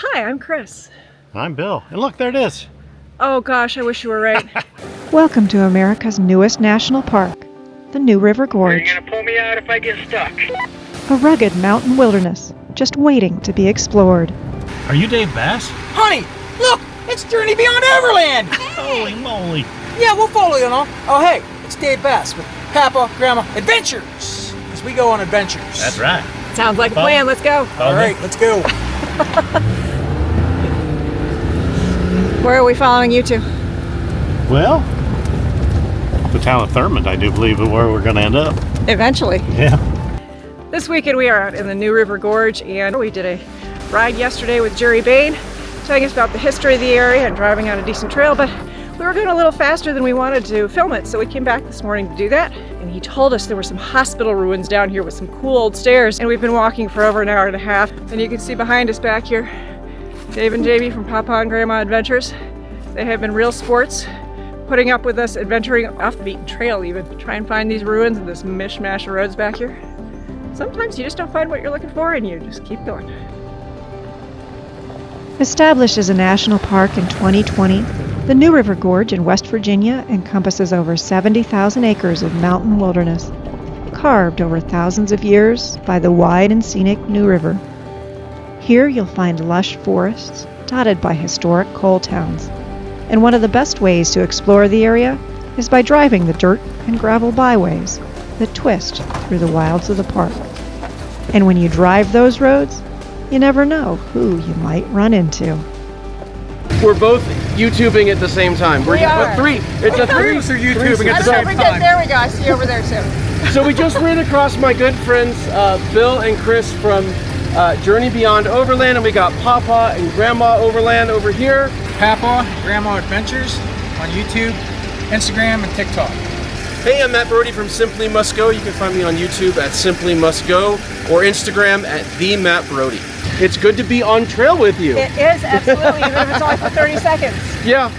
Hi, I'm Chris. I'm Bill. And look, there it is. Oh gosh, I wish you were right. Welcome to America's newest national park, the New River Gorge. Are you gonna pull me out if I get stuck? A rugged mountain wilderness just waiting to be explored. Are you Dave Bass? Honey, look! It's Journey Beyond Everland! Holy moly. Yeah, we'll follow you along. Oh, hey, it's Dave Bass with Papa, Grandma, Adventures! As we go on adventures. That's right. Sounds like a plan. Let's go. All right, let's go. Where are we following you to? Well, the town of Thurmond, I do believe, is where we're going to end up. Eventually. Yeah. This weekend we are out in the New River Gorge, and we did a ride yesterday with Jerry Bain, telling us about the history of the area and driving on a decent trail, but we were going a little faster than we wanted to film it, so we came back this morning to do that. And he told us there were some hospital ruins down here with some cool old stairs, and we've been walking for over an hour and a half. And you can see behind us back here, Dave and Jamie from Papa and Grandma Adventures. They have been real sports, putting up with us adventuring off the beaten trail even, to try and find these ruins and this mishmash of roads back here. Sometimes you just don't find what you're looking for and you just keep going. Established as a national park in 2020, the New River Gorge in West Virginia encompasses over 70,000 acres of mountain wilderness, carved over thousands of years by the wide and scenic New River. Here you'll find lush forests dotted by historic coal towns, and one of the best ways to explore the area is by driving the dirt and gravel byways that twist through the wilds of the park. And when you drive those roads, you never know who you might run into. We're both YouTubing at the same time. We are. Three. It's a three. Producer YouTubing at the Don't same forget, time. there we go. I see you over there too. So we just ran across my good friends Bill and Chris from Journey Beyond Overland, and we got Papa and Grandma Overland over here. Papa, Grandma Adventures on YouTube, Instagram, and TikTok. Hey, I'm Matt Brody from Simply Must Go. You can find me on YouTube at Simply Must Go or Instagram at The Matt Brody. It's good to be on trail with you. It is, absolutely, even if it's only for 30 seconds. Yeah.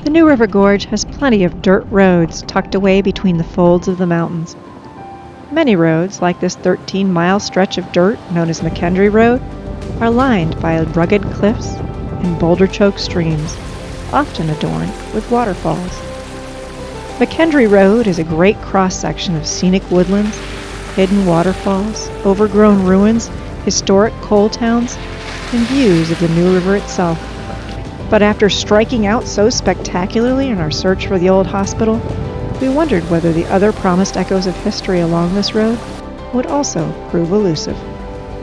The New River Gorge has plenty of dirt roads tucked away between the folds of the mountains. Many roads, like this 13-mile stretch of dirt known as McKendree Road, are lined by rugged cliffs and boulder-choked streams, often adorned with waterfalls. McKendree Road is a great cross-section of scenic woodlands, hidden waterfalls, overgrown ruins, historic coal towns, and views of the New River itself. But after striking out so spectacularly in our search for the old hospital, we wondered whether the other promised echoes of history along this road would also prove elusive.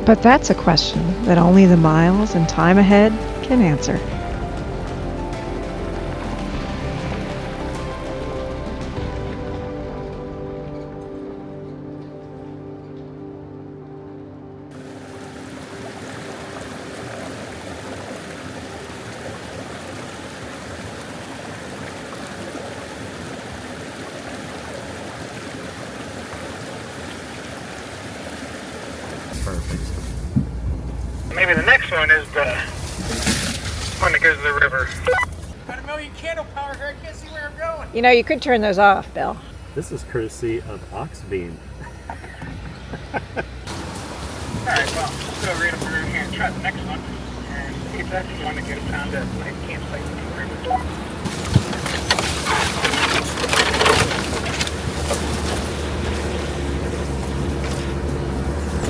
But that's a question that only the miles and time ahead can answer. Maybe the next one is the one that goes to the river. Got a million candle power here. I can't see where I'm going. You know, you could turn those off, Bill. This is courtesy of Oxbeam. Alright, well, let's go right up the road here and try the next one. And see if that's the one that goes down to the campsite in the river.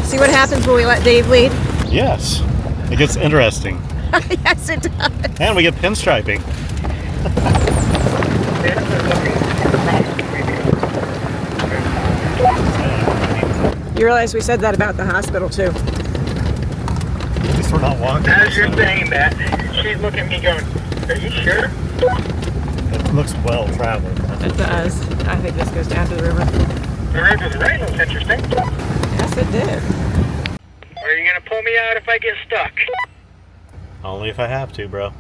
See what happens when we let Dave lead? Yes. It gets interesting. Yes, it does. And we get pinstriping. You realize we said that about the hospital too. At least we're not walking. As you're saying that, she's looking at me going, are you sure? It looks well traveled. It does. I think this goes down to the river. The river's right, looks interesting. Yes, it did. Are you gonna pull me out if I get stuck? Only if I have to, bro.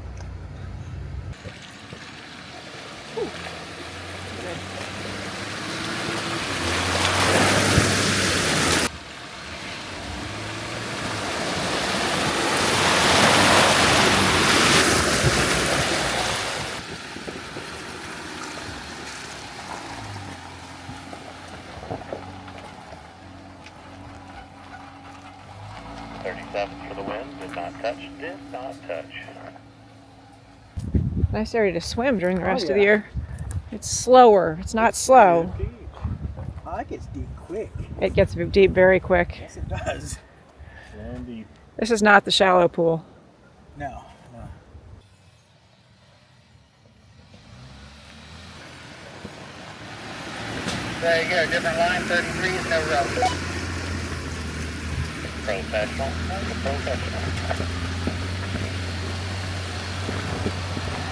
37 for the wind. Did not touch. Did not touch. Nice area to swim during the rest of the year. It's slower. It's not slow. I gets deep quick. It gets deep very quick. Yes, it does. And deep. This is not the shallow pool. No. There you go, different line, 33 is no road. Professional. Professional.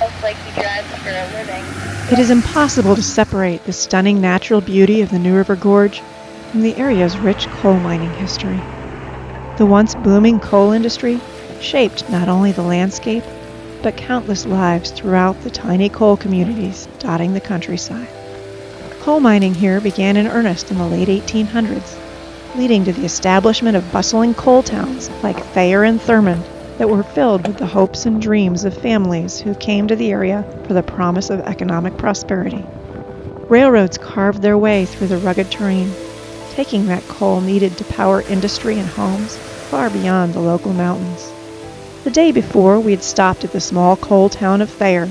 Looks like he drives for a living. It is impossible to separate the stunning natural beauty of the New River Gorge from the area's rich coal mining history. The once booming coal industry shaped not only the landscape, but countless lives throughout the tiny coal communities dotting the countryside. Coal mining here began in earnest in the late 1800s, leading to the establishment of bustling coal towns like Thayer and Thurmond that were filled with the hopes and dreams of families who came to the area for the promise of economic prosperity. Railroads carved their way through the rugged terrain, taking that coal needed to power industry and homes far beyond the local mountains. The day before, we had stopped at the small coal town of Thayer.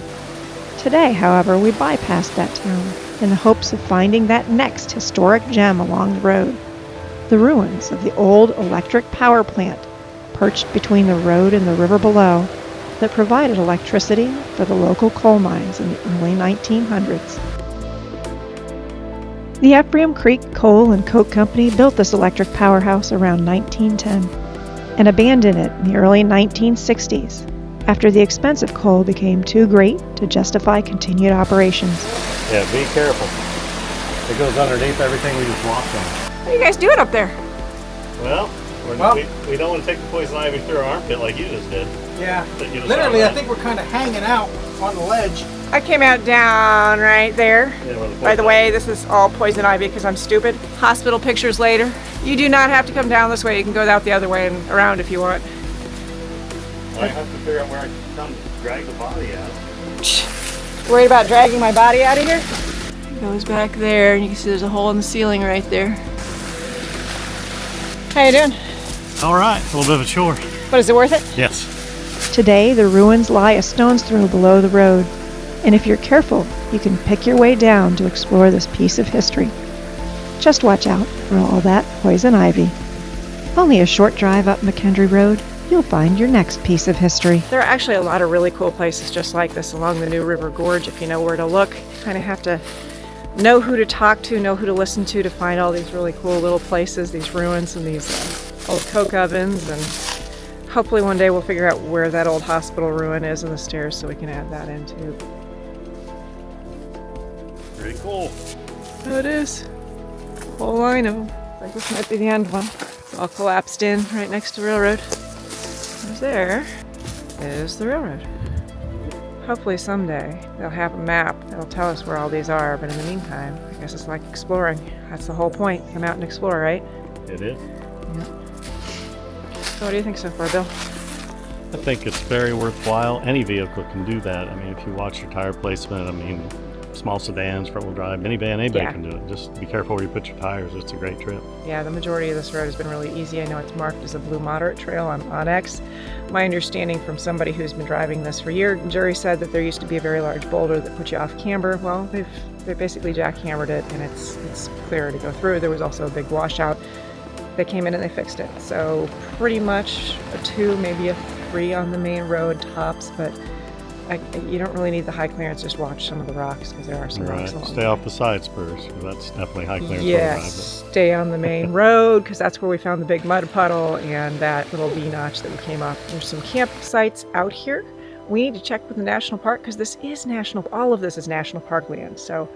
Today, however, we bypassed that town in the hopes of finding that next historic gem along the road, the ruins of the old electric power plant perched between the road and the river below that provided electricity for the local coal mines in the early 1900s. The Ephraim Creek Coal and Coke Company built this electric powerhouse around 1910 and abandoned it in the early 1960s after the expense of coal became too great to justify continued operations. Yeah, be careful. It goes underneath everything we just walked on. What are you guys doing up there? Well, we don't want to take the poison ivy through our armpit like you just did. Yeah. That you just Literally, saw I think we're kind of hanging out on the ledge. I came out down right there. Yeah, where By the poison way, this is all poison ivy because I'm stupid. Hospital pictures later. You do not have to come down this way. You can go out the other way and around if you want. I have to figure out where I can come to drag the body out. Worried about dragging my body out of here? It goes back there, and you can see there's a hole in the ceiling right there. How you doing? All right, a little bit of a chore. But is it worth it? Yes. Today, the ruins lie a stone's throw below the road, and if you're careful, you can pick your way down to explore this piece of history. Just watch out for all that poison ivy. Only a short drive up McKendree Road, you'll find your next piece of history. There are actually a lot of really cool places just like this along the New River Gorge if you know where to look. You kind of have to know who to talk to, know who to listen to find all these really cool little places, these ruins and these old coke ovens, and hopefully one day we'll figure out where that old hospital ruin is in the stairs so we can add that in too. Pretty cool. Oh, it is. Oh, I know. I think this might be the end one. It's all collapsed in right next to the railroad. There is the railroad. Hopefully someday they'll have a map that'll tell us where all these are, but in the meantime, I guess it's like exploring. That's the whole point. Come out and explore, right? It is. Yeah. So what do you think so far, Bill? I think it's very worthwhile. Any vehicle can do that. I mean, if you watch your tire placement, I mean, small sedans, front-wheel drive, minivan, anybody Yeah. can do it. Just be careful where you put your tires. It's a great trip. Yeah, the majority of this road has been really easy. I know it's marked as a blue moderate trail on Onyx. My understanding from somebody who's been driving this for years, Jerry said that there used to be a very large boulder that put you off camber. Well, they basically jackhammered it, and it's clear to go through. There was also a big washout. They came in and they fixed it. So pretty much a 2, maybe a 3 on the main road tops, but you don't really need the high clearance. Just watch some of the rocks because there are some Right. rocks along Stay off the side spurs, because that's definitely high clearance. Yes, stay on the main road because that's where we found the big mud puddle and that little V notch that we came up. There's some campsites out here. We need to check with the national park because this is all of this is national park land. So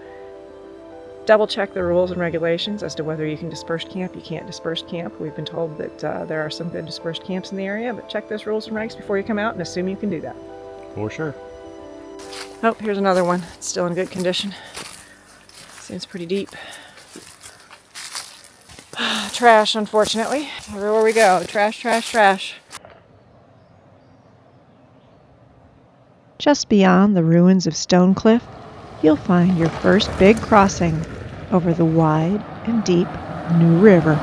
double check the rules and regulations as to whether you can disperse camp. You can't disperse camp. We've been told that there are some good dispersed camps in the area, but check those rules and regs before you come out and assume you can do that. For sure. Oh, here's another one. It's still in good condition. Seems pretty deep. Trash, unfortunately. Everywhere we go, trash, trash, trash. Just beyond the ruins of Stone Cliff, you'll find your first big crossing over the wide and deep New River.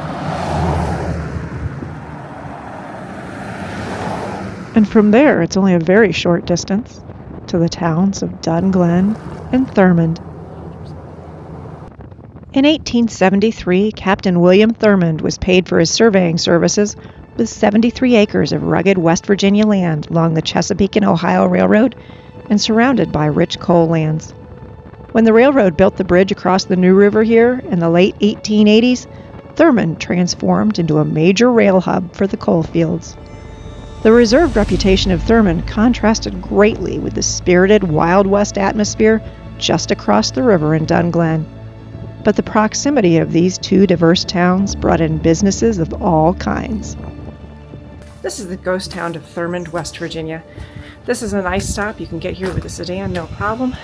from there it's only a very short distance to the towns of Dunglen and Thurmond. In 1873, Captain William Thurmond was paid for his surveying services with 73 acres of rugged West Virginia land along the Chesapeake and Ohio Railroad and surrounded by rich coal lands. When the railroad built the bridge across the New River here in the late 1880s, Thurmond transformed into a major rail hub for the coal fields. The reserved reputation of Thurmond contrasted greatly with the spirited Wild West atmosphere just across the river in Dunglen. But the proximity of these two diverse towns brought in businesses of all kinds. This is the ghost town of Thurmond, West Virginia. This is a nice stop. You can get here with a sedan, no problem.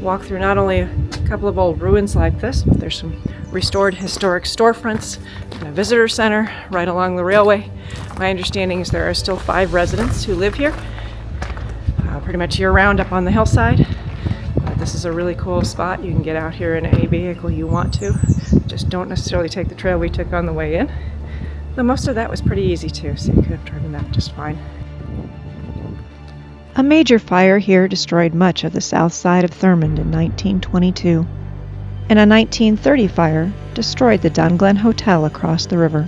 Walk through not only a couple of old ruins like this, but there's some restored historic storefronts and a visitor center right along the railway. My understanding is there are still 5 residents who live here, pretty much year-round up on the hillside. This is a really cool spot. You can get out here in any vehicle you want to. Just don't necessarily take the trail we took on the way in. Though most of that was pretty easy too, so you could have driven that just fine. A major fire here destroyed much of the south side of Thurmond in 1922, and a 1930 fire destroyed the Dunglen Hotel across the river.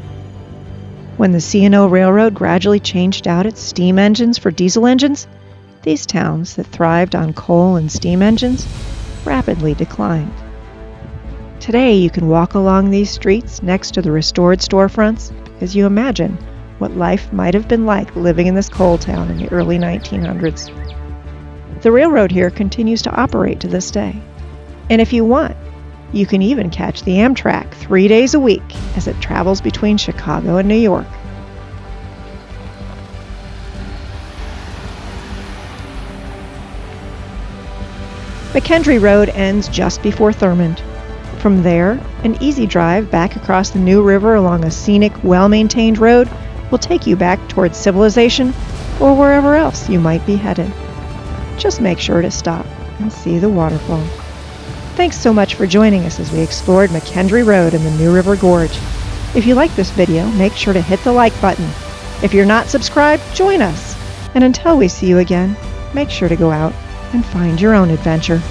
When the C&O Railroad gradually changed out its steam engines for diesel engines, these towns that thrived on coal and steam engines rapidly declined. Today you can walk along these streets next to the restored storefronts as you imagine what life might have been like living in this coal town in the early 1900s. The railroad here continues to operate to this day, and if you want, you can even catch the Amtrak 3 days a week as it travels between Chicago and New York. McKendree Road ends just before Thurmond. From there, an easy drive back across the New River along a scenic, well-maintained road will take you back towards civilization or wherever else you might be headed. Just make sure to stop and see the waterfall. Thanks so much for joining us as we explored McKendree Road in the New River Gorge. If you like this video, make sure to hit the like button. If you're not subscribed, join us. And until we see you again, make sure to go out and find your own adventure.